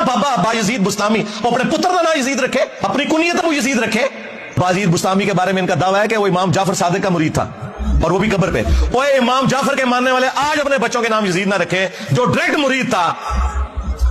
बाबा बायजीद बुस्तामी अपने पुत्र का नाम यजीद रखे, अपनी कुनियत वो यजीद रखे। बायजीद बुस्तामी के बारे में इनका दावा है कि वो इमाम जाफर सादिक का मुरीद था और वो भी कब्र पे। ओए इमाम जाफर के मानने वाले आज अपने बच्चों के नाम यजीद ना रखे, जो डायरेक्ट मुरीद था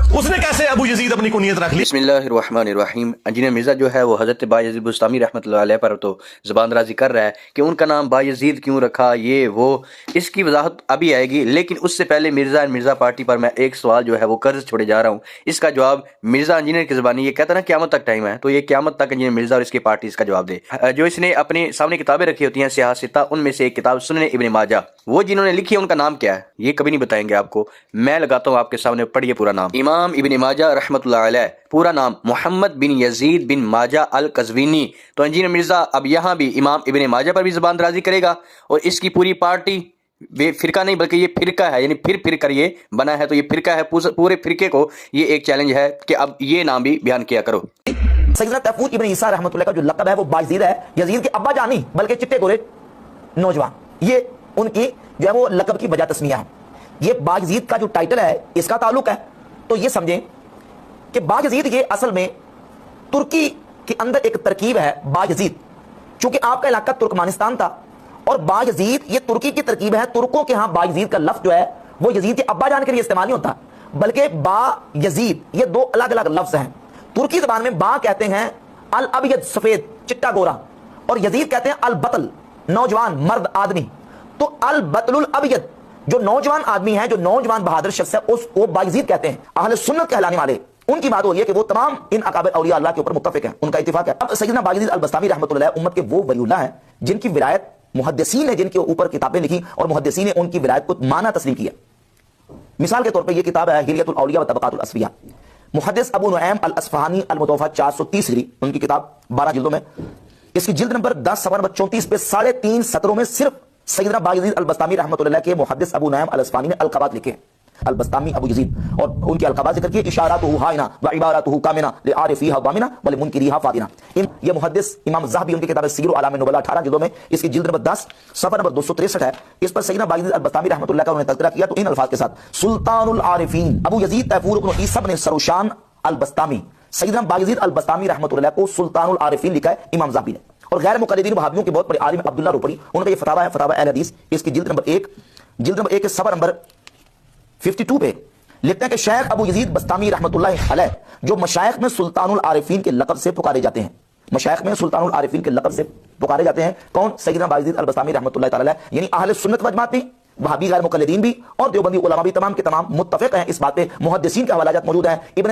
उसने कैसे अबू यजीद अपनी कुनियत रख ली। बिस्मिल्लाहिर्रहमानिर्रहीम। इंजीनियर मिर्जा जो है वो हजरत बायजीद बुस्तामी रहमतुल्लाह अलैह पर तो ज़बान दराज़ी कर रहा है कि उनका नाम बायजीद क्यों रखा, ये वो, इसकी वजाहत अभी आएगी। लेकिन उससे पहले मिर्जा पार्टी पर मैं एक सवाल जो है वो कर्ज छोड़े जा रहा हूँ, इसका जवाब मिर्जा इंजीनियर की ज़बानी, ये कहता है ना क़यामत तक टाइम है, तो ये क़यामत तक इंजीनियर मिर्जा और इसकी पार्टी इसका जवाब दे। जो इसने अपने सामने किताबें रखी होती हैं सियासता, उनमें से एक किताब सुनन इब्न माजा, वो जिन्होंने लिखी है उनका नाम क्या है ये कभी नहीं बताएंगे आपको। मैं लगाता हूँ आपके सामने, पढ़िए पूरा नाम। इमाम इब्न माजा रहमतुल्लाह अलैह, पूरा नाम मोहम्मद बिन यजीद बिन माजा अल कज़वीनी। तो इंजीनियर मिर्जा अब यहाँ भी इमाम इब्न माजा पर भी ज़बान दराज़ी करेगा और इसकी पूरी पार्टी, वे फिरका नहीं बल्कि ये फिरका है, यानी फिर कर ये बना है, तो ये फिरका है, पूरे फिरके को ये एक चैलेंज है कि अब ये नाम भी बयान किया करो। सैयदना तैफूर इब्न ईसा रहमतुल्लाह का जो लक़ब है वो बायजीद है, यजीद के अब्बा जानी बल्कि चिट्टे गोरे नौजवान, ये उनकी जो है वो लक़ब की वजह तस्मिया है। ये बायजीद का जो टाइटल है इसका ताल्लुक है, तो ये समझें कि बायजीद ये असल में तुर्की के अंदर एक तरकीब है बायजीद, चूंकि आपका इलाका तुर्कमानिस्तान था और बायजीद ये तुर्की की तरकीब है। तुर्कों के यहाँ बायजीद का लफ्ज जो है वो यजीद के अब्बा जान के लिए इस्तेमाल नहीं होता, बल्कि बा यजीद ये दो अलग अलग लफ्ज हैं। तुर्की जबान में बा कहते हैं अल अबयद सफेद चिट्टा गोरा, और यजीद कहते हैं अल बतल नौजवान मर्द आदमी। तो अल बतलुल अबयद जो नौजवान आदमी है, जो नौजवान बहादुर शख्स है, उसको बायजीद कहते हैं। अहले सुन्नत कहलाने वाले उनकी बात हो रही है कि वो तमाम इन अकाबिर औलिया अल्लाह के ऊपर मुत्तफिक हैं, उनका इत्तिफाक है। अब सैयदना बायजीद अल बस्तामी रहमतुल्लाह अलैह उम्मत के वो वलीउल्लाह हैं जिनकी विलायत मुहद्दिसीन ने जिनके ऊपर किताबें लिखी और मुहद्दिसीन ने उनकी विलायत को माना तस्लीम किया। मिसाल के तौर पर यह किताब है हिलियतुल औलिया व तबक़ातुल असफिया, मुहद्दिस अबू नुऐम अल अस्फ़हानी अल मुतवफ़ा 430 हिजरी, उनकी किताब 12 जिल्दों में। इसकी जिल्द नंबर 10 सफ़र नंबर 34 पे 3.5 सत्रों में सिर्फ सैयदना बायजीद अल बस्तामी रहमतुल्लाह के मुहद्दिस अबू नुऐम अल अस्फ़हानी ने अलक़बात लिखे हैं, अल बस्तामी अबू यजीद, और उनके अलक़बात ज़िक्र किए, इशारातुहु हाइना व इबारतुहु कामिना लिआरिफ़िहा दामिना व लिमुनकिरिहा फातिना। ये मुहद्दिस इमाम ज़हबी उनकी किताब सीर अलाम नुबला 18 जिल्दों में, इसकी जिल्द नंबर 10 सफ़र नंबर 263 है। इस पर सैयदना बायजीद अल बस्तामी रहमतुल्लाह का उन्होंने तज़किरा किया तो इन अल्फाज के साथ, सुल्तानुल आरिफीन अबू यजीद तैफूर इब्न ईसा इब्न सरूशान अल बस्तामी। सैयदना बायजीद अल बस्तामी रहमतुल्लाह को सुल्तानुल आरिफीन लिखा है इमाम ज़हबी ने। और गैर मुक़ल्लिदीन वहाबियों के बहुत बड़े आलिम अब्दुल्लाह रुपरी, उनका ये फतावा है, फतावा अहले हदीस, इसकी जिल्द नंबर 1 के सफ़र नंबर 52 पे लिखते हैं कि शेख अबू यजीद बस्तामी रहमतुल्लाह अलैह जो मशाइख में सुल्तानुल आरिफीन के लक़ब से पुकारे जाते हैं, मशाइख में सुल्तानुल आरिफीन के लक़ब से पुकारे जाते हैं। कौन? सैयदना बायजीद अल बस्तामी रहमतुल्लाह तआला अलैह, यानी अहले सुन्नत व जमात भी, वहाबी गैर मुक़ल्लिदीन भी और देवबंदी उलमा भी तमाम के तमाम मुत्तफ़िक़ हैं इस बात पे। मुहद्दिसीन के हवालाजात मौजूद हैं।